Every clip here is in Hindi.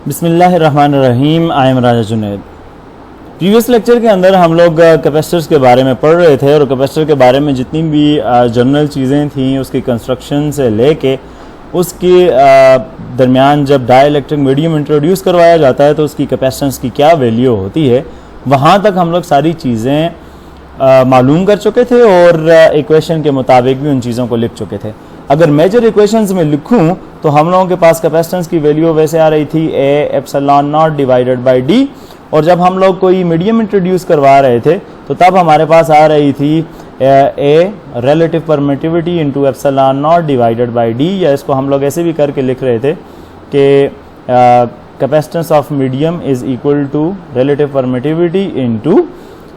बिस्मिल्लाहिर्रहमानिर्रहीम। I am Raja Junaid. Previous lecture के अंदर हम लोग कैपेसिटर्स के बारे में पढ़ रहे थे और कैपेसिटर के बारे में जितनी भी जनरल चीज़ें थीं, उसकी कंस्ट्रक्शन से लेके उसके दरमियान जब डाइलेक्ट्रिक मीडियम इंट्रोड्यूस करवाया जाता है तो उसकी कैपेसिटेंस की क्या वैल्यू होती है, वहाँ तक हम लोग सारी चीज़ें मालूम कर चुके थे और इक्वेशन के मुताबिक भी उन चीज़ों को लिख चुके थे। अगर मेजर इक्वेशंस में लिखूं तो हम लोगों के पास कैपेसिटेंस की वैल्यू वैसे आ रही थी A epsilon not divided by D, और जब हम लोग कोई मीडियम इंट्रोड्यूस करवा रहे थे तो तब हमारे पास आ रही थी a relative permittivity into epsilon not divided by D, या इसको हम लोग ऐसे भी करके लिख रहे थे कि capacitance of medium is equal to relative permittivity into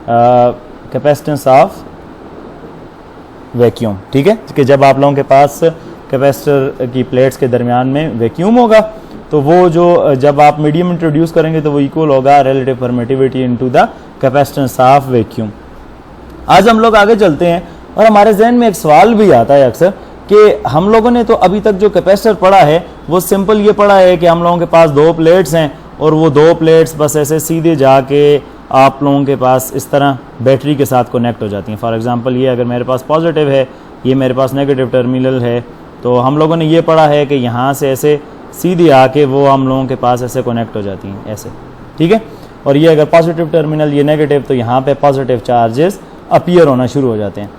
capacitance of vacuum. ठीक है, कि जब आप लोगों के पास कैपेसिटर की प्लेट्स के दरमियान में वैक्यूम होगा तो वो जो जब आप मीडियम इंट्रोड्यूस करेंगे तो वो इक्वल होगा relative permittivity into the capacitance of vacuum. आज हम लोग आगे चलते हैं और हमारे जहन में एक सवाल भी आता है अक्सर कि हम लोगों ने तो अभी तक जो कैपेसिटर पढ़ा है वो सिंपल ये पढ़ा है कि हम लोगों के पास दो प्लेट्स हैं और वो दो प्लेट्स बस ऐसे सीधे जाके आप लोगों के पास इस तरह बैटरी के साथ कनेक्ट हो जाती हैं। फॉर एग्जांपल ये अगर मेरे पास पॉजिटिव है, ये मेरे पास नेगेटिव टर्मिनल है, तो हम लोगों ने ये पढ़ा है कि यहाँ से ऐसे सीधे आके वो हम लोगों के पास ऐसे कनेक्ट हो जाती हैं ऐसे। ठीक है, और ये अगर पॉजिटिव टर्मिनल ये नेगेटिव, तो यहाँ पे पॉजिटिव चार्जेस अपीयर होना शुरू हो जाते हैं।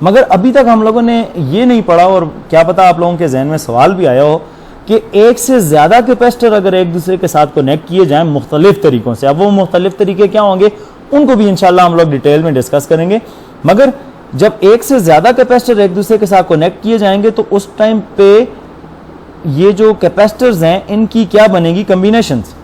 मगर अभी तक हम लोगों ने ये नहीं पढ़ा, और क्या पता आप लोगों के जहन में सवाल भी आया हो कि एक से ज़्यादा कैपेसिटर अगर एक दूसरे के साथ कनेक्ट किए जाएं मुख्तलिफ तरीक़ों से, अब वो मुख्तलिफ तरीके क्या होंगे उनको भी इंशाल्लाह हम लोग डिटेल में डिस्कस करेंगे। मगर जब एक से ज़्यादा कैपेसिटर एक दूसरे के साथ कनेक्ट किए जाएंगे तो उस टाइम पे ये जो कैपेसिटर्स हैं इनकी क्या बनेगी, कम्बिनेशंस।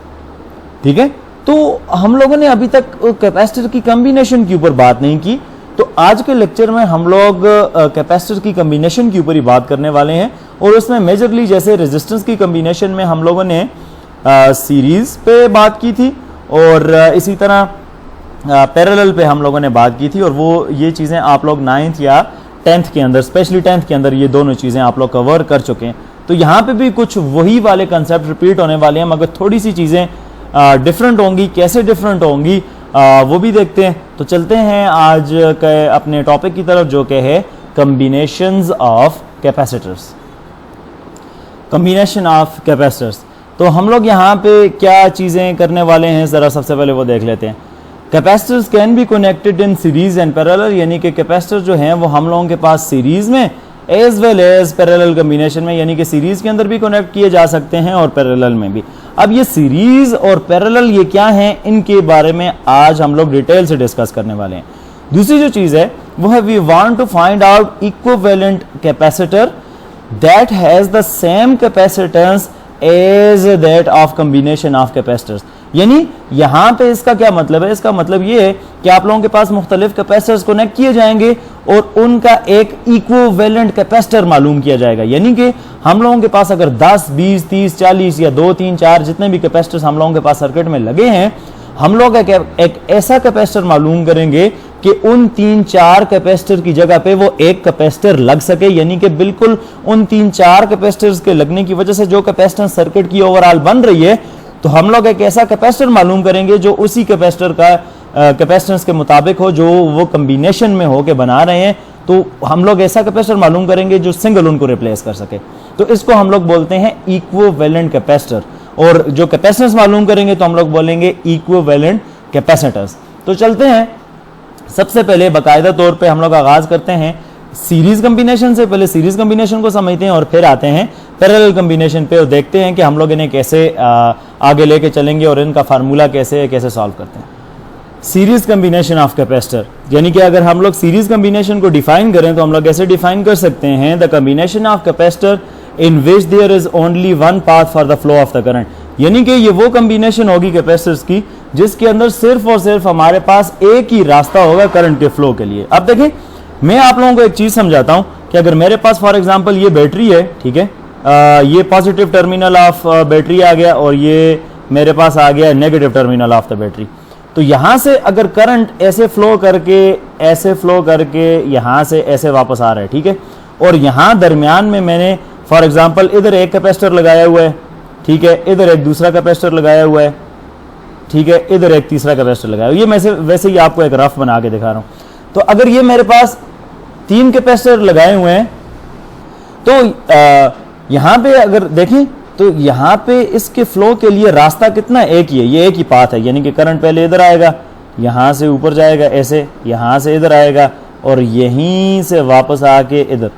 ठीक है, तो हम लोगों ने अभी तक कैपेसिटर की कम्बिनेशन के ऊपर बात नहीं की, तो आज के लेक्चर में हम लोग कैपेसिटर की कम्बिनेशन के ऊपर ही बात करने वाले हैं। और उसमें मेजरली जैसे रेजिस्टेंस की कम्बिनेशन में हम लोगों ने सीरीज पे बात की थी और इसी तरह पैरेलल पे हम लोगों ने बात की थी, और वो ये चीज़ें आप लोग 9th या 10th के अंदर, स्पेशली 10th के अंदर ये दोनों चीज़ें आप लोग कवर कर चुके हैं। तो यहाँ पे भी कुछ वही वाले कंसेप्ट रिपीट होने वाले हैं, मगर थोड़ी सी चीज़ें डिफरेंट होंगी। कैसे डिफरेंट होंगी वो भी देखते हैं। तो चलते हैं आज के अपने टॉपिक की तरफ, जो कि है combinations of capacitors. Combination of capacitors, तो हम लोग यहाँ पे क्या चीज़ें करने वाले हैं ज़रा सबसे पहले वो देख लेते हैं। Capacitors can be connected in series and parallel, यानी कि कैपेसिटर जो हैं वो हम लोगों के पास सीरीज में as well as parallel combination में, यानी कि सीरीज के अंदर भी कनेक्ट किए जा सकते हैं और पैरेलल में भी। अब ये सीरीज और पैरेलल ये क्या हैं, इनके बारे में आज हम लोग डिटेल से डिस्कस करने वाले हैं। दूसरी जो चीज़ है वो है we want to find out equivalent capacitor that has the same capacitance as that of combination of capacitors. यानी यहाँ पे इसका क्या मतलब है, इसका मतलब ये है कि आप लोगों के पास मुख्तलिफ कैपेसिटर्स कनेक्ट किए जाएंगे और उनका एक इक्विवेलेंट कैपेसिटर मालूम किया जाएगा। यानी कि हम लोगों के पास अगर 10, 20, 30, 40 या 2, 3, 4 जितने भी कैपेसिटर्स हम लोगों के पास सर्किट में लगे हैं, हम लोग एक ऐसा कैपेसिटर मालूम करेंगे कि उन 3-4 कैपेसिटर की जगह पे वो एक कैपेसिटर लग सके। यानी कि बिल्कुल उन 3-4 कैपेसिटर्स के लगने की वजह से जो कैपेसिटेंस सर्किट की ओवरऑल बन रही है, तो हम लोग एक ऐसा कैपेसिटर मालूम करेंगे जो उसी कैपेसिटर का कैपेसिटेंस के मुताबिक हो, जो वो कम्बिनेशन में हो के बना रहे हैं। तो हम लोग ऐसा कैपेसिटर मालूम करेंगे जो सिंगल उनको रिप्लेस कर सके। तो इसको हम लोग बोलते हैं इक्विवेलेंट कैपेसिटर, और जो कैपेसिटेंस मालूम करेंगे तो हम लोग बोलेंगे इक्विवेलेंट कैपेसिटर्स। तो चलते हैं, सबसे पहले बाकायदा तौर पे हम लोग आगाज करते हैं सीरीज कम्बिनेशन से। पहले सीरीज कम्बिनेशन को समझते हैं और फिर आते हैं पैरेलल कम्बिनेशन पे और देखते हैं कि हम लोग इन्हें कैसे आगे लेके चलेंगे और इनका फार्मूला कैसे सॉल्व करते हैं। सीरीज कम्बिनेशन ऑफ कैपेसिटर, यानी कि अगर हम लोग सीरीज कम्बिनेशन को डिफाइन करें तो हम लोग ऐसे डिफाइन कर सकते हैं, the combination of capacitor in which there is only one path for the flow of the current. यानी कि ये वो कम्बिनेशन होगी कैपेसिटर्स की जिसके अंदर सिर्फ और सिर्फ हमारे पास एक ही रास्ता होगा करंट के फ्लो के लिए। अब देखें, मैं आप लोगों को एक चीज समझाता हूं कि अगर मेरे पास फॉर एग्जांपल ये बैटरी है, ठीक है, ये पॉजिटिव टर्मिनल ऑफ बैटरी आ गया और ये मेरे पास आ गया negative terminal of the battery. तो यहां से अगर करंट ऐसे फ्लो करके यहां से ऐसे वापस आ रहा है, ठीक है, और यहां दरमियान में मैंने फॉर एग्जांपल इधर एक कैपेसिटर लगाया हुआ है, ठीक है, इधर एक दूसरा कैपेसिटर लगाया हुआ है, ठीक है, इधर एक तीसरा कैपेसिटर लगाया हुआ है। ये मैं वैसे ही आपको एक रफ बना के दिखा रहा हूं। तो अगर ये मेरे पास 3 कैपेसिटर लगाए हुए हैं तो यहां पे अगर देखें तो यहां पे इसके फ्लो के लिए रास्ता कितना एक ही है, ये एक ही पाथ है, यानी कि करंट पहले इधर आएगा, यहां से ऊपर जाएगा ऐसे, यहां से इधर आएगा और यहीं से वापस आके इधर।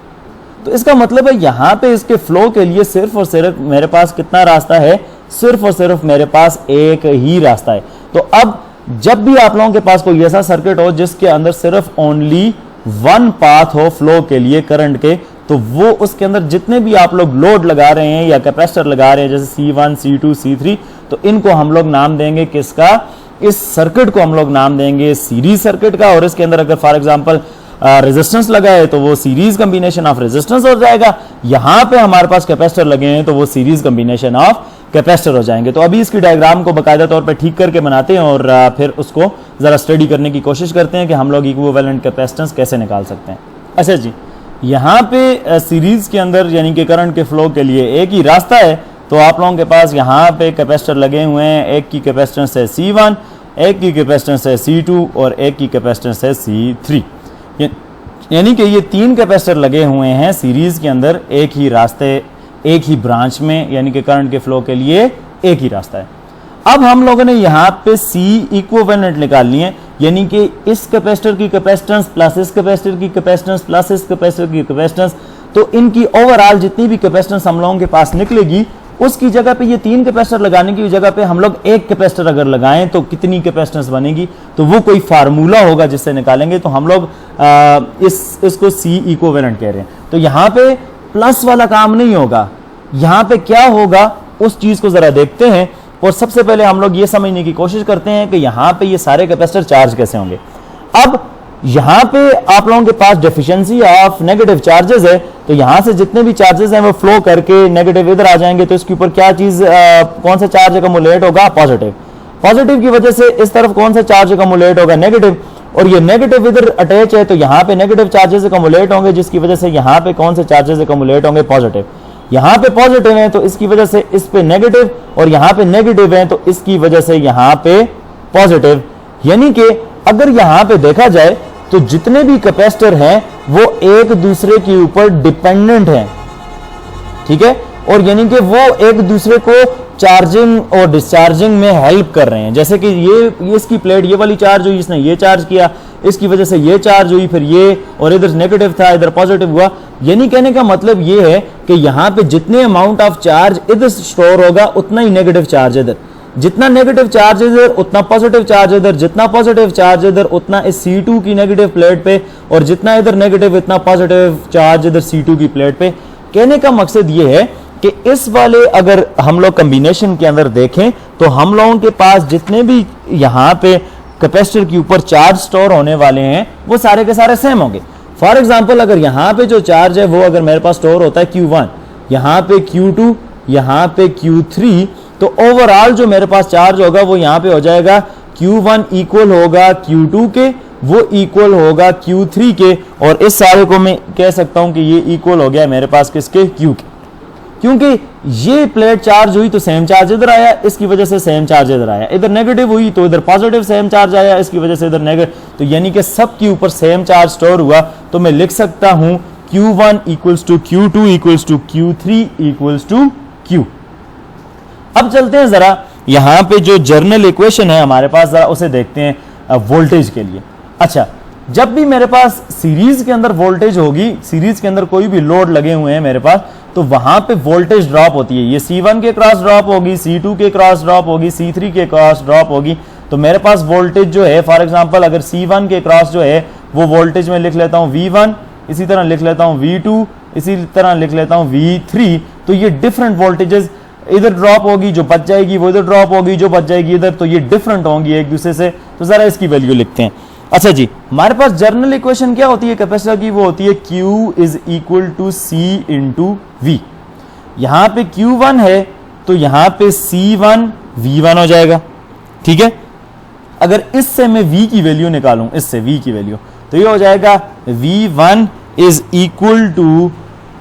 तो इसका मतलब है यहां पे इसके फ्लो के लिए सिर्फ और सिर्फ मेरे पास कितना रास्ता है, सिर्फ और सिर्फ मेरे पास एक ही रास्ता है। तो अब जब भी आप लोगों के पास कोई ऐसा सर्किट हो जिसके अंदर सिर्फ ओनली वन पाथ हो फ्लो के लिए करंट के, तो वो उसके अंदर जितने भी आप लोग लोड लगा रहे हैं या कैपेसिटर लगा रहे हैं जैसे C1, C2, C3, तो इनको हम लोग नाम देंगे किसका, इस सर्किट को हम लोग नाम देंगे सीरीज सर्किट का। और इसके अंदर अगर फॉर एग्जांपल रेजिस्टेंस लगा है तो वो सीरीज कॉम्बिनेशन ऑफ रेजिस्टेंस हो जाएगा। यहां पे हमारे पास कैपेसिटर लगे हैं तो वो सीरीज कॉम्बिनेशन ऑफ कैपेसिटर हो जाएंगे। तो अभी इसकी डायग्राम को बाकायदा तौर पे ठीक करके बनाते हैं और फिर उसको जरा स्टडी करने की कोशिश करते हैं कि हम लोग इक्विवेलेंट कैपेसिटेंस कैसे निकाल सकते हैं। अच्छा जी, यहाँ पे सीरीज के अंदर यानी कि करंट के फ्लो के लिए एक ही रास्ता है। तो आप लोगों के पास यहाँ पे कैपेसिटर लगे हुए हैं, एक की कैपेसिटेंस है C1, एक की कैपेसिटेंस है C2 और एक की कैपेसिटेंस है C3। यानी कि ये 3 कैपेसिटर लगे हुए हैं सीरीज के अंदर एक ही रास्ते, एक ही ब्रांच में, यानी कि करंट के फ्लो के लिए एक ही रास्ता है। अब हम लोगों ने यहाँ पे C इक्विवेलेंट निकालनी है, यानी कि इस कैपेसिटर की कैपेसिटेंस प्लस इस कैपेसिटर की कैपेसिटेंस प्लस इस कैपेसिटर की कैपेसिटेंस, तो इनकी ओवरऑल जितनी भी कैपेसिटेंस हम लोगों के पास निकलेगी उसकी जगह पे ये 3 कैपेसिटर लगाने की जगह पे हम लोग एक कैपेसिटर अगर लगाएं तो कितनी कैपेसिटेंस बनेगी, तो वो कोई फार्मूला होगा जिससे निकालेंगे। तो हम लोग इसको C इक्विवेलेंट कह रहे हैं। तो यहाँ पे प्लस वाला काम नहीं होगा, यहाँ पे क्या होगा उस चीज को जरा देखते हैं। और सबसे पहले हम लोग ये समझने की कोशिश करते हैं कि यहाँ पे ये सारे कैपेसिटर चार्ज कैसे होंगे। अब यहाँ पे आप लोगों के पास डेफिशिएंसी ऑफ नेगेटिव चार्जेस है, तो यहाँ से जितने भी चार्जेस हैं वो फ्लो करके नेगेटिव इधर आ जाएंगे। तो इसके ऊपर क्या चीज कौन सा चार्ज अकमुलेट होगा, पॉजिटिव। पॉजिटिव की वजह से इस तरफ कौन सा चार्ज अकमुलेट होगा, नेगेटिव। और ये नेगेटिव इधर अटैच है तो यहाँ पे नेगेटिव चार्जेस अकमुलेट होंगे, जिसकी वजह से यहाँ पे कौन से चार्जेस अकमुलेट होंगे, पॉजिटिव। यहाँ पे पॉजिटिव है तो इसकी वजह से इस पे नेगेटिव, और यहाँ पे नेगेटिव है तो इसकी वजह से यहाँ पे पॉजिटिव। यानी कि अगर यहाँ पे देखा जाए तो जितने भी कैपेसिटर हैं वो एक दूसरे के ऊपर डिपेंडेंट हैं, ठीक है, और यानी कि वो एक दूसरे को चार्जिंग और डिस्चार्जिंग में हेल्प कर रहे हैं। जैसे कि ये इसकी प्लेट ये वाली चार्ज हुई, इसने ये चार्ज किया, इसकी वजह से ये चार्ज हुई, फिर ये, और इधर नेगेटिव था इधर पॉजिटिव हुआ। यानी कहने का मतलब ये है कि यहाँ पे जितने अमाउंट ऑफ चार्ज इधर स्टोर होगा उतना ही नेगेटिव चार्ज इधर, जितना नेगेटिव चार्ज इधर उतना पॉजिटिव चार्ज इधर, जितना पॉजिटिव चार्ज इधर उतना इस C2 की नेगेटिव प्लेट पे, और जितना इधर नेगेटिव इतना पॉजिटिव चार्ज इधर C2 की प्लेट पे। कहने का मकसद ये है कि इस वाले अगर हम लोग कॉम्बिनेशन के अंदर देखें तो हम लोगों के पास जितने भी यहाँ पे कैपेसिटर के ऊपर चार्ज स्टोर होने वाले हैं वो सारे के सारे सेम होंगे। फॉर एग्जांपल अगर यहाँ पे जो चार्ज है वो अगर मेरे पास स्टोर होता है Q1, यहाँ पे Q2, यहाँ पे Q3, तो ओवरऑल जो मेरे पास चार्ज होगा वो यहाँ पे हो जाएगा Q1 इक्वल होगा Q2 के, वो इक्वल होगा Q3 के, और इस सारे को मैं कह सकता हूं कि ये इक्वल हो गया मेरे पास किसके, Q के। क्योंकि ये प्लेट चार्ज हुई तो सेम चार्ज इधर आया, इसकी वजह से सेम चार्ज इधर आया, इधर नेगेटिव हुई तो इधर पॉजिटिव सेम चार्ज आया, इसकी वजह से इधर नेगेटिव, तो यानी कि सब के ऊपर सेम चार्ज स्टोर हुआ। तो मैं लिख सकता हूं Q1 equals to Q2 equals to Q3 equals to Q। अब चलते हैं जरा यहां पे जो जर्नल इक्वेशन है हमारे पास, जरा उसे देखते हैं वोल्टेज के लिए। अच्छा, जब भी मेरे पास सीरीज के अंदर वोल्टेज होगी, सीरीज के अंदर कोई भी लोड लगे हुए हैं मेरे पास, तो वहां पे वोल्टेज ड्रॉप होती है। ये C1 के क्रॉस ड्रॉप होगी, C2 के क्रॉस ड्रॉप होगी, C3 के क्रॉस ड्रॉप होगी। तो मेरे पास वोल्टेज जो है फॉर एग्जांपल अगर C1 के क्रॉस जो है वो वोल्टेज में लिख लेता हूं V1, इसी तरह लिख लेता हूं V2, इसी तरह लिख लेता हूं V3। तो ये डिफरेंट वोल्टेजेस, इधर ड्रॉप होगी जो बच जाएगी, वो इधर ड्रॉप होगी जो बच जाएगी इधर, तो ये डिफरेंट होंगी एक दूसरे से। तो जरा इसकी वैल्यू लिखते हैं। अच्छा जी, हमारे पास जर्नल इक्वेशन क्या होती है कैपेसिटर की, वो होती है Q is equal to C into V। यहां पे Q1 है तो यहां पे C1 V1 हो जाएगा, ठीक है। अगर इससे मैं V की वैल्यू निकालूं, इससे V की वैल्यू, तो ये हो जाएगा V1 is equal to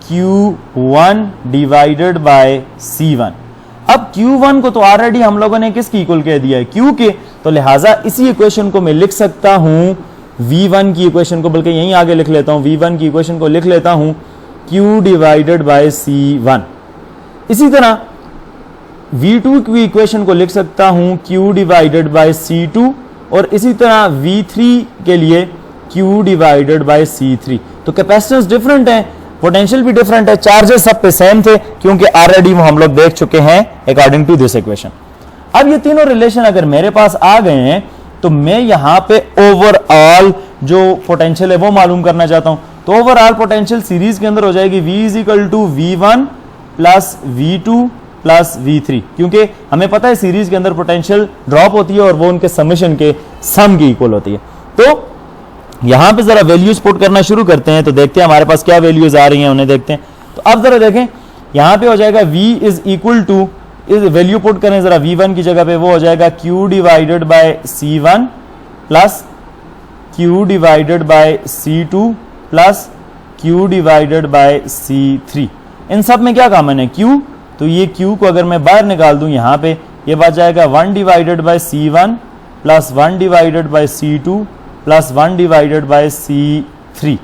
Q1 divided by C1। अब Q1 को तो ऑलरेडी हम लोगों ने किसकी इक्वल कह दिया है, Q के, तो लिहाजा इसी इक्वेशन को मैं लिख सकता हूं V1 की इक्वेशन को, बल्कि यहीं आगे लिख लेता हूं, V1 की इक्वेशन को लिख लेता हूं Q डिवाइडेड बाय C1। इसी तरह V2 की इक्वेशन को लिख सकता हूं Q डिवाइडेड बाय C2, और इसी तरह V3 के लिए Q डिवाइडेड बाय C3। तो कैपेसिटेंस डिफरेंट है, पोटेंशियल भी डिफरेंट है, चार्जेस सब पे सेम थे, क्योंकि ऑलरेडी वो हम लोग देख चुके हैं अकॉर्डिंग टू दिस इक्वेशन। अब ये तीनों रिलेशन अगर मेरे पास आ गए हैं, तो मैं यहां पे ओवरऑल जो पोटेंशियल है वो मालूम करना चाहता हूं। तो ओवरऑल पोटेंशियल सीरीज के अंदर हो जाएगी V is equal to V1 plus V2 plus V3, क्योंकि हमें पता है सीरीज के अंदर पोटेंशियल ड्रॉप होती है और वो उनके समेशन के सम की इक्वल होती है। तो यहां पे जरा वैल्यूज पुट करना शुरू करते हैं, तो देखते हैं हमारे पास क्या वैल्यूज आ रही हैं, उन्हें देखते हैं। तो अब जरा देखें, यहां पे हो जाएगा V इज इक्वल टू, इस वैल्यू पुट करें जरा V1 की जगह पे, वो हो जाएगा Q divided by C1 plus Q divided by C2 plus Q divided by C3। इन सब में क्या कॉमन है, Q, तो ये Q को अगर मैं बाहर निकाल दूं यहां पे, ये बच जाएगा 1 divided by C1 plus 1 divided by C2 plus 1 divided by C3।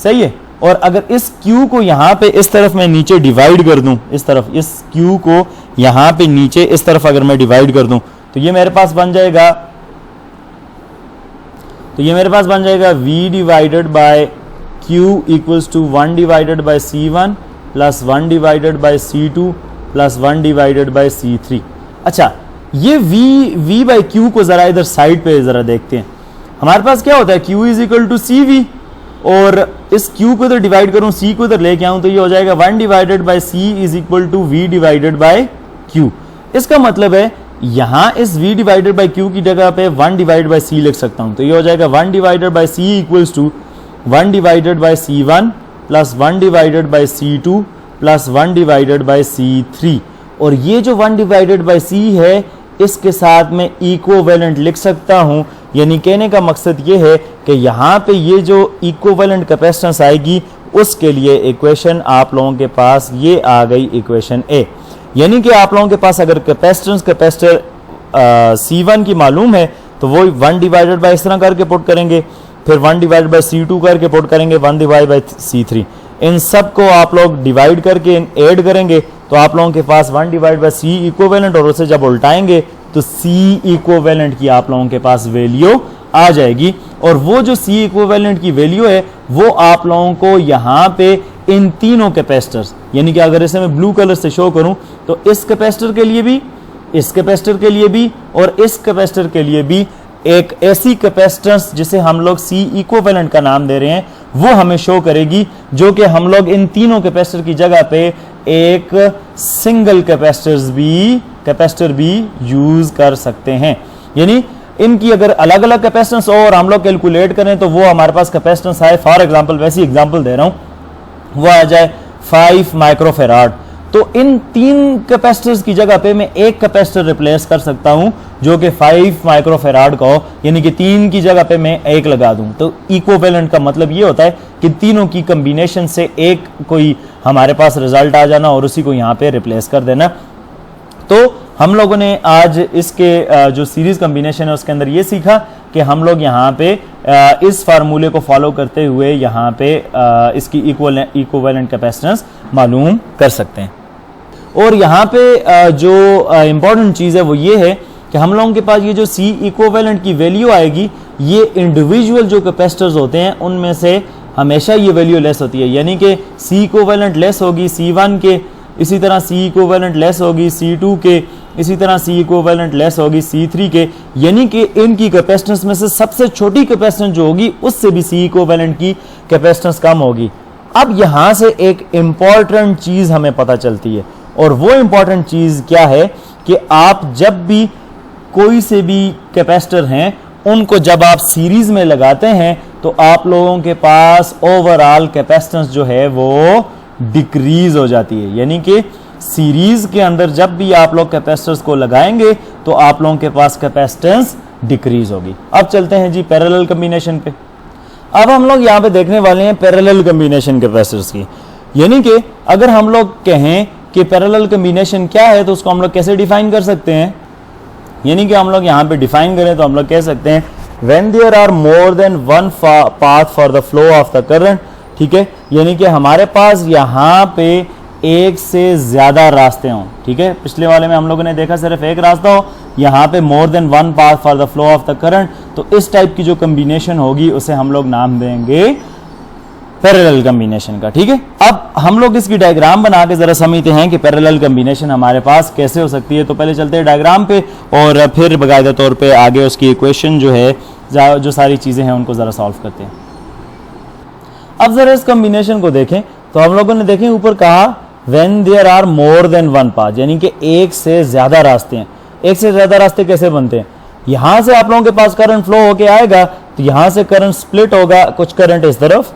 सही है। और अगर इस Q को यहां पे इस तरफ मैं नीचे डिवाइड कर दूं, इस तरफ, इस Q को यहां पे नीचे इस तरफ अगर मैं डिवाइड कर दूं, तो ये मेरे पास बन जाएगा, V divided by Q equals to 1 divided by C1 plus 1 divided by C2 plus 1 divided by C3। अच्छा, ये V बाय Q को जरा इधर साइड पे जरा देखते हैं। हमारे पास क्या होता है, Q is equal to CV, और इस Q को इधर डिवाइड करूं, C को इधर लेके आऊं, तो ये हो जाएगा 1 divided by C is equal to V divided by Q। इसका मतलब है यहां इस V डिवाइडेड बाय Q की जगह पे 1 डिवाइडेड बाय C लिख सकता हूं, तो ये हो जाएगा 1 divided by C equals to 1 divided by C1 plus 1 divided by C2 plus 1 divided by C3। और ये जो 1 डिवाइडेड बाय C है, इसके साथ में इक्विवेलेंट लिख सकता हूं, यानी कहने का मकसद ये है कि यहां पे ये जो इक्विवेलेंट कैपेसिटेंस आएगी, उसके लिए इक्वेशन आप लोगों के पास ये आ गई, इक्वेशन ए। यानी कि आप लोगों के पास अगर कैपेसिटर C1 की मालूम है, तो वो 1 डिवाइडेड बाय इस तरह करके पुट करेंगे, फिर 1 डिवाइडेड बाय C2 करके पुट करेंगे, 1 डिवाइड बाय C3। इन सब को आप लोग डिवाइड करके ऐड करेंगे, तो आप लोगों के पास 1 डिवाइड बाय C इक्विवेलेंट, और उसे जब उल्टाएंगे तो C इक्विवेलेंट की आप लोगों के पास वैल्यू आ जाएगी। और वो जो C इक्विवेलेंट की वैल्यू है, वो आप लोगों को यहाँ पे इन तीनों कैपेसिटर्स, यानी कि अगर इसे मैं ब्लू कलर से शो करूं, तो इस कैपेसिटर के लिए भी, इस कैपेसिटर के लिए भी और इस कैपेसिटर के लिए भी एक ऐसी कैपेसिटेंस जिसे हम लोग C इक्विवेलेंट का नाम दे रहे हैं, वो हमें शो करेगी, जो कि हम लोग इन तीनों कैपेसिटर की जगह पे एक सिंगल कैपेसिटर भी यूज कर सकते हैं। यानी इनकी अगर अलग अलग कैपेसिटेंस हो और हम लोग कैलकुलेट करें, तो वो हमारे पास कैपेसिटेंस आए, फॉर एग्जांपल, वैसी एग्जांपल दे रहा हूं, वो आ जाए 5 माइक्रोफेराड। तो इन 3 कैपेसिटर्स की जगह पे मैं एक कैपेसिटर रिप्लेस कर सकता हूं, जो कि 5 माइक्रोफेराड का हो, यानी कि 3 की जगह पे मैं 1 लगा दूं। तो इक्विवेलेंट का मतलब ये होता है कि तीनों की कॉम्बिनेशन से एक कोई हमारे पास रिजल्ट आ जाना और उसी को यहां पे रिप्लेस कर देना। तो हम लोगों ने आज इसके जो सीरीज कॉम्बिनेशन है उसके अंदर ये सीखा कि हम लोग यहाँ पे इस फार्मूले को फॉलो करते हुए यहाँ पे इसकी इक्विवेलेंट कैपेसिटेंस मालूम कर सकते हैं। और यहाँ पे जो इम्पोर्टेंट चीज़ है वो ये है कि हम लोगों के पास ये जो C इक्विवेलेंट की वैल्यू आएगी, ये इंडिविजुअल जो कैपेसिटर्स होते हैं उनमें से हमेशा ये वैल्यू लेस होती है। यानी कि C इक्विवेलेंट लेस होगी C1 के, इसी तरह C इक्विवेलेंट लेस होगी C2 के, इसी तरह C इक्विवेलेंट लेस होगी C3 के। यानी कि इनकी कैपेसिटेंस में से सबसे छोटी कैपेसिटेंस जो होगी उससे भी C इक्विवेलेंट की कैपेसिटेंस कम होगी। अब यहां से एक इंपॉर्टेंट चीज हमें पता चलती है, और वो इंपॉर्टेंट चीज क्या है कि आप जब भी कोई से भी कैपेसिटर हैं उनको जब आप सीरीज में लगाते हैं, तो आप लोगों के पास ओवरऑल कैपेसिटेंस जो है वो डिक्रीज हो जाती है। यानी कि सीरीज के अंदर जब भी आप लोग कैपेसिटर्स को लगाएंगे तो आप लोगों के पास कैपेसिटेंस डिक्रीज होगी। अब चलते हैं जी पैरेलल कॉम्बिनेशन पे। अब हम लोग यहाँ पे देखने वाले हैं पैरेलल कॉम्बिनेशन कैपेसिटर्स की। यानी कि अगर हम लोग कहें कि पैरेलल कम्बिनेशन क्या है, तो उसको हम लोग कैसे डिफाइन कर सकते हैं, यानी कि हम लोग यहाँ पे डिफाइन करें तो हम लोग कह सकते हैं when there are more than one path for the flow of the current, ठीक है, यानी कि हमारे पास यहाँ पे एक से ज्यादा रास्ते हों, ठीक है। पिछले वाले में हम लोगों ने देखा सिर्फ एक रास्ता हो, यहाँ पे मोर than one path for the flow of the current, तो इस टाइप की जो कम्बिनेशन होगी उसे हम लोग नाम देंगे पैरेलल कम्बिनेशन का, ठीक है। अब हम लोग इसकी डायग्राम बना के जरा समझते हैं कि पैरेलल कम्बिनेशन हमारे पास कैसे हो सकती है। तो पहले चलते हैं डायग्राम पे और फिर बाकायदा तौर पे आगे उसकी इक्वेशन जो है, जो सारी चीजें हैं उनको जरा सॉल्व करते हैं। अब जरा इस कम्बिनेशन को देखें तो हम लोगों ने देखें ऊपर कहा when there are more than one path, यानी कि एक से ज्यादा रास्ते हैं। एक से ज्यादा रास्ते कैसे बनते हैं, यहां से आप लोगों के पास करंट फ्लो होके आएगा तो यहां से करंट स्प्लिट होगा, कुछ करंट इस तरफ,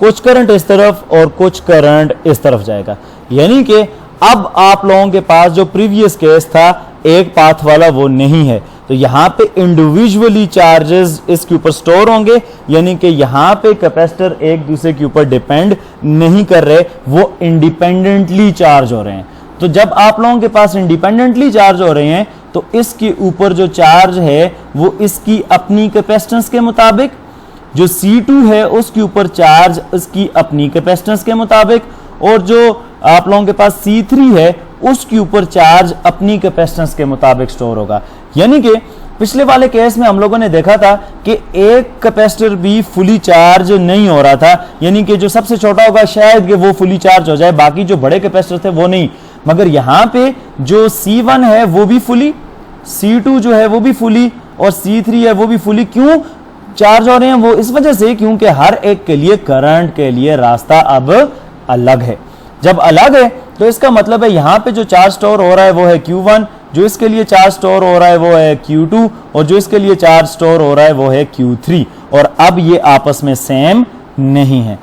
कुछ करंट इस तरफ और कुछ करंट इस तरफ जाएगा। यानी कि अब आप लोगों के पास जो प्रीवियस केस था एक पाथ वाला वो नहीं है, तो यहां पे इंडिविजुअली चार्जेस इसके ऊपर स्टोर होंगे, यानी कि यहां पे कैपेसिटर एक दूसरे के ऊपर डिपेंड नहीं कर रहे, वो इंडिपेंडेंटली चार्ज हो रहे हैं। तो जब आप लोगों के पास इंडिपेंडेंटली चार्ज हो रहे हैं तो इसके ऊपर जो चार्ज है वो इसकी अपनी कैपेसिटेंस के मुताबिक, जो C2 है उसके ऊपर चार्ज इसकी अपनी कैपेसिटेंस के मुताबिक, और जो आप लोगों के पास C3 है उसके ऊपर चार्ज अपनी कैपेसिटेंस के मुताबिक स्टोर होगा। यानी कि पिछले वाले केस में हम लोगों ने देखा था कि एक कैपेसिटर भी फुली चार्ज नहीं हो रहा था, यानी कि जो सबसे छोटा होगा शायद कि वो फुली चार्ज हो जाए, बाकी जो बड़े कैपेसिटर थे वो नहीं। मगर यहां पे जो C1 है वो भी फुली, C2 जो है वो भी फुली और C3 है वो भी फुली। क्यों चार्ज हो रहे हैं, वो इस वजह से क्योंकि हर एक के लिए करंट के लिए रास्ता अब अलग है। जब अलग है तो इसका मतलब है यहां पे जो चार्ज स्टोर हो रहा है वो है Q1, जो इसके लिए चार्ज स्टोर हो रहा है वो है Q2 और जो इसके लिए चार्ज स्टोर हो रहा है वो है Q3, और अब ये आपस में सेम नहीं है।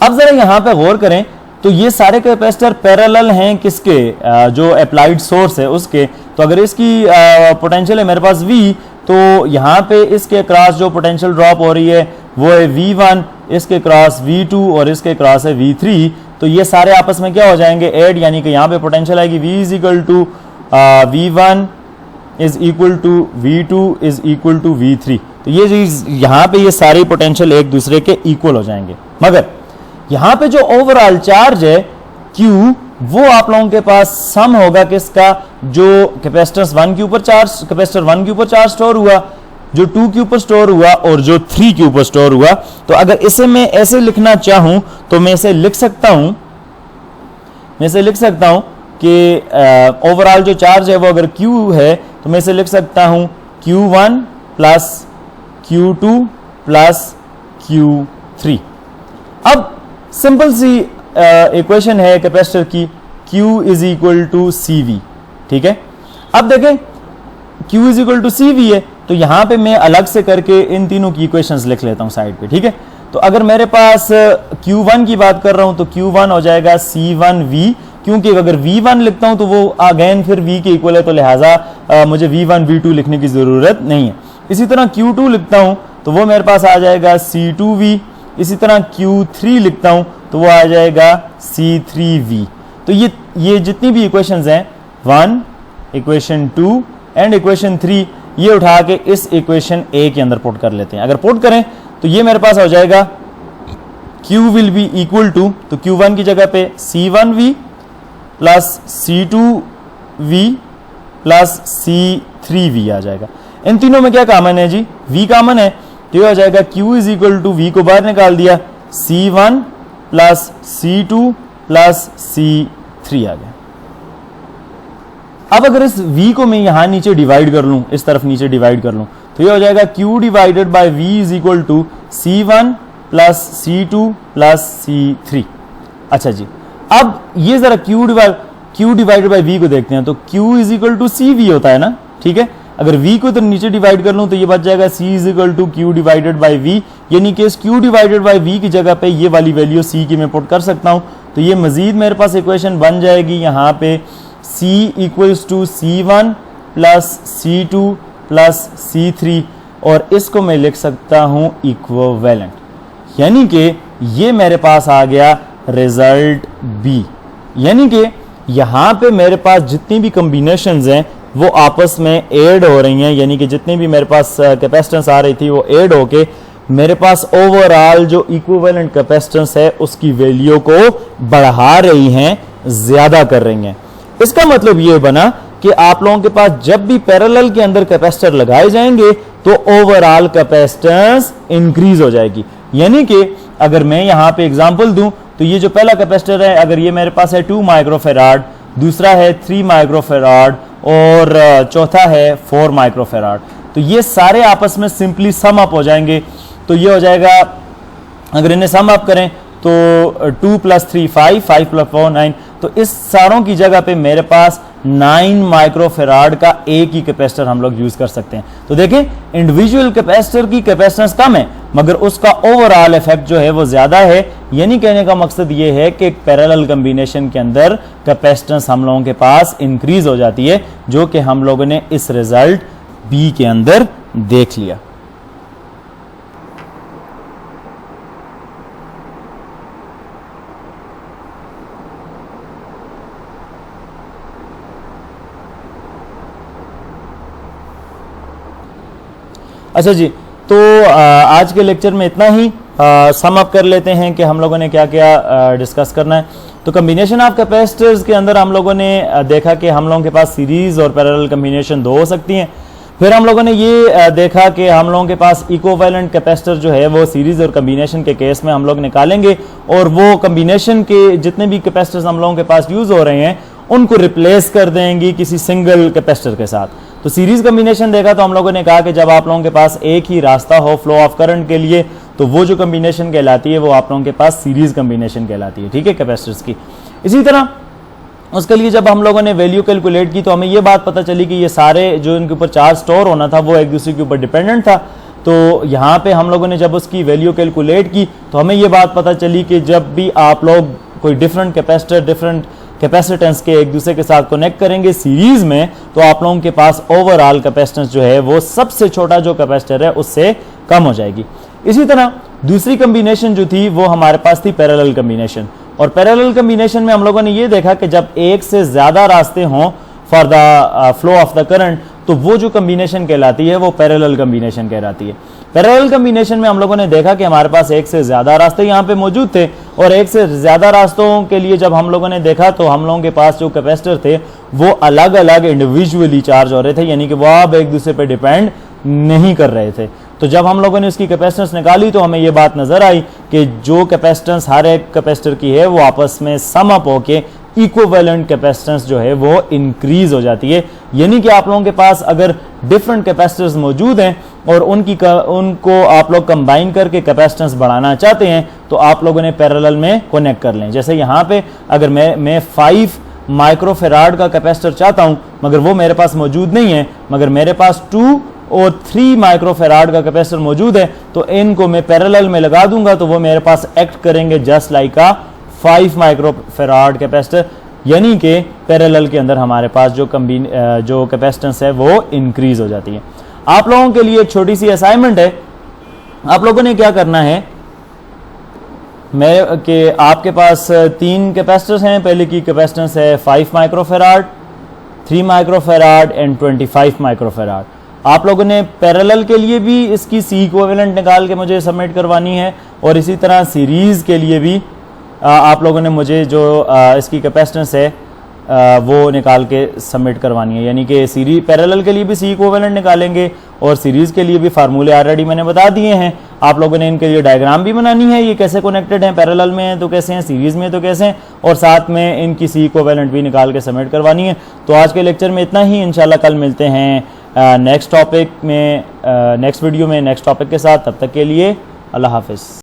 अब जरा यहां पे गौर करें तो ये सारे कैपेसिटर पैरेलल हैं किसके, जो अप्लाइड सोर्स है उसके। तो अगर इसकी पोटेंशियल है मेरे पास V, तो यहाँ पे इसके क्रॉस जो पोटेंशियल ड्रॉप हो रही है वो है V1, इसके क्रॉस V2 और इसके क्रॉस है V3। तो ये सारे आपस में क्या हो जाएंगे, ऐड, यानी कि यहाँ पे पोटेंशियल आएगी V is equal to V1 is equal to V2 is equal to V3। तो ये यहाँ पे ये सारी पोटेंशियल एक दूसरे के इक्वल हो जाएंगे। मगर यहाँ पे जो ओवरऑल चार्ज है Q, वो आप लोगों के पास सम होगा किसका, जो कैपेसिटर 1 के ऊपर चार्ज स्टोर हुआ, जो 2 के ऊपर स्टोर हुआ और जो 3 के ऊपर स्टोर हुआ। तो अगर इसे मैं ऐसे लिखना चाहूं तो मैं इसे लिख सकता हूं कि ओवरऑल जो चार्ज है वो अगर Q है तो मैं इसे लिख सकता हूं Q1 plus Q2 plus Q3। अब सिंपल सी इक्वेशन है कैपेसिटर की, Q is equal to CV, ठीक है। अब देखें Q is equal to CV है, तो यहां पे मैं अलग से करके इन तीनों की इक्वेशंस लिख लेता हूं साइड पे, ठीक है। तो अगर मेरे पास Q1 की बात कर रहा हूं तो Q1 हो जाएगा C1V, क्योंकि अगर V1 लिखता हूं तो वो अगेन फिर V के इक्वल है, तो लिहाजा मुझे V1 V2 लिखने की जरूरत नहीं है। इसी तरह Q2 लिखता हूं तो वो मेरे पास आ जाएगा C2V, इसी तरह Q3 लिखता हूं तो वो आ जाएगा C3V। तो ये जितनी भी इक्वेशंस हैं 1, इक्वेशन 2 एंड इक्वेशन 3, ये उठा के इस इक्वेशन A के अंदर पुट कर लेते हैं। अगर पुट करें तो ये मेरे पास हो जाएगा Q will be equal to, तो Q1 की जगह पे C1V plus C2V plus C3V आ जाएगा। इन तीनों में क्या कॉमन है जी, V कॉमन है, तो ये हो जाएगा Q is equal to V को बाहर निकाल दिया, C1 plus C2 plus C3 आ गया। अब अगर इस V को मैं यहां नीचे डिवाइड कर लूं, इस तरफ नीचे डिवाइड कर लूं, तो ये हो जाएगा Q divided by V is equal to C1 plus C2 plus C3। अच्छा जी, अब ये जरा Q डिवाइडेड बाय V को देखते हैं। तो Q is equal to CV होता है ना, ठीक है। अगर V को तो नीचे डिवाइड कर लूं तो ये बच जाएगा C is equal to Q divided by V, यानी कि इस Q डिवाइडेड बाय V की जगह पे ये वाली वैल्यू C की मैं पुट कर सकता हूं। तो ये मजीद मेरे पास इक्वेशन बन जाएगी यहाँ पे C equals to C1 plus C2 plus C3, और इसको मैं लिख सकता हूं इक्विवेलेंट, यानी कि ये मेरे पास आ गया रिजल्ट B। यानी कि यहाँ पे मेरे पास जितनी भी कम्बिनेशंस हैं वो आपस में ऐड हो रही हैं, यानी कि जितनी भी मेरे पास कैपेसिटेंस आ रही थी वो ऐड होके मेरे पास ओवरऑल जो इक्विवेलेंट कैपेसिटेंस है उसकी वैल्यू को बढ़ा रही हैं, ज्यादा कर रही हैं। इसका मतलब ये बना कि आप लोगों के पास जब भी पैरेलल के अंदर कैपेसिटर लगाए जाएंगे तो ओवरऑल कैपेसिटेंस इंक्रीज हो जाएगी। यानी कि अगर मैं यहां पे एग्जांपल दूं तो ये जो पहला कैपेसिटर है, अगर ये मेरे पास है 2 माइक्रोफेराड, दूसरा है 3 माइक्रोफेराड और चौथा है 4 माइक्रोफेराड, तो ये सारे आपस में सिंपली सम अप हो जाएंगे। तो ये हो जाएगा, अगर इन्हें सम अप करें तो 2 + 3 5, 5 + 4 9, तो इस सारों की जगह पे मेरे पास 9 माइक्रोफेराड का एक ही कैपेसिटर हम लोग यूज कर सकते हैं। तो देखें, इंडिविजुअल कैपेसिटर की कैपेसिटेंस कम है मगर उसका ओवरऑल इफेक्ट जो है वो ज्यादा है। यानी कहने का मकसद ये है कि एक पैरेलल कॉम्बिनेशन के अंदर कैपेसिटेंस हम लोगों के पास इंक्रीज हो जाती है, जो कि हम लोगों ने इस रिजल्ट बी के अंदर देख लिया। अच्छा जी, तो आज के लेक्चर में इतना ही। सम अप कर लेते हैं कि हम लोगों ने क्या क्या डिस्कस करना है। तो कम्बिनेशन ऑफ कैपेसिटर्स के अंदर हम लोगों ने देखा कि हम लोगों के पास सीरीज और पैरेलल कम्बिनेशन दो हो सकती हैं। फिर हम लोगों ने ये देखा कि हम लोगों के पास इक्विवेलेंट कैपेसिटर जो है वो सीरीज और कम्बिनेशन के केस में हम लोग निकालेंगे और वो कम्बिनेशन के जितने भी कैपेसिटर्स हम लोगों के पास यूज हो रहे हैं उनको रिप्लेस कर देंगे किसी सिंगल कैपेसिटर के साथ। तो सीरीज कम्बिनेशन देखा तो हम लोगों ने कहा कि जब आप लोगों के पास एक ही रास्ता हो फ्लो ऑफ करंट के लिए तो वो जो कम्बिनेशन कहलाती है वो आप लोगों के पास सीरीज कम्बिनेशन कहलाती है, ठीक है, कैपेसिटर्स की। इसी तरह उसके लिए जब हम लोगों ने वैल्यू कैलकुलेट की तो हमें ये बात पता चली कि ये सारे जो इनके ऊपर चार्ज स्टोर होना था वो एक दूसरे के ऊपर डिपेंडेंट था। तो यहाँ पे हम लोगों ने जब उसकी वैल्यू कैलकुलेट की तो हमें ये बात पता चली कि जब भी आप लोग कोई डिफरेंट कैपेसिटर डिफरेंट कैपेसिटेंस के एक दूसरे के साथ कनेक्ट करेंगे सीरीज में तो आप लोगों के पास ओवरऑल कैपेसिटेंस जो है वो सबसे छोटा जो कैपेसिटर है उससे कम हो जाएगी। इसी तरह दूसरी कॉम्बिनेशन जो थी वो हमारे पास थी पैरेलल कॉम्बिनेशन, और पैरेलल कॉम्बिनेशन में हम लोगों ने ये देखा कि जब एक से ज्यादा रास्ते हों for the flow of the current तो वो जो कॉम्बिनेशन कहलाती है वो पैरेलल कॉम्बिनेशन कहलाती है। पैरेलल कॉम्बिनेशन में हम लोगों ने देखा कि हमारे पास एक से ज्यादा रास्ते यहाँ पे मौजूद थे और एक से ज्यादा रास्तों के लिए जब हम लोगों ने देखा तो हम लोगों के पास जो कैपेसिटर थे वो अलग अलग इंडिविजुअली चार्ज हो रहे थे, यानी कि वो अब एक दूसरे पे डिपेंड नहीं कर रहे थे। तो जब हम लोगों ने उसकी कैपेसिटेंस निकाली तो हमें ये बात नजर आई कि जो कैपेसिटेंस हर एक कैपेसिटर की है वो आपस में सम अप होके इक्विवेलेंट कैपेसिटेंस जो है वो इंक्रीज हो जाती है। यानी कि आप लोगों के पास अगर डिफरेंट कैपेसिटर्स मौजूद हैं और उनको आप लोग कंबाइन करके कैपेसिटेंस बढ़ाना चाहते हैं तो आप लोगों ने पैरेलल में कनेक्ट कर लें। जैसे यहाँ पे अगर मैं 5 माइक्रोफेराड का कैपेसिटर चाहता हूँ मगर वो मेरे पास मौजूद नहीं है, मगर मेरे पास 2 और 3 माइक्रोफेराड का कैपेसिटर मौजूद है तो इनको मैं पैरेलल में लगा दूंगा तो वो मेरे पास एक्ट करेंगे जस्ट लाइक अ 5 माइक्रोफेराड कैपेसिटर। यानी कि पैरेलल के अंदर हमारे पास जो कैपेसिटेंस है वो इंक्रीज हो जाती है। आप लोगों के लिए एक छोटी सी असाइनमेंट है, आप लोगों ने क्या करना है कि आपके पास 3 कैपेसिटर्स हैं। पहले की कैपेसिटेंस है 5 माइक्रोफेराड, 3 माइक्रोफेराड एंड 25 माइक्रोफेराड। आप लोगों ने पैरेलल के लिए भी इसकी सी इक्विवेलेंट निकाल के मुझे सबमिट करवानी है और इसी तरह सीरीज के लिए भी आप लोगों ने मुझे जो इसकी कैपेसिटेंस है वो निकाल के सबमिट करवानी है। यानी कि सीरीज पैरेलल के लिए भी सी इक्विवेलेंट निकालेंगे और सीरीज के लिए भी फार्मूले ऑलरेडी मैंने बता दिए हैं। आप लोगों ने इनके लिए डायग्राम भी बनानी है, ये कैसे कनेक्टेड हैं, पैरेलल में तो कैसे हैं, सीरीज में तो कैसे हैं, और साथ में इनकी सी इक्विवेलेंट भी निकाल के सबमिट करवानी है। तो आज के लेक्चर में इतना ही, इंशाल्लाह कल मिलते हैं नेक्स्ट टॉपिक में, नेक्स्ट वीडियो में नेक्स्ट टॉपिक के साथ। तब तक के लिए अल्लाह हाफिज़।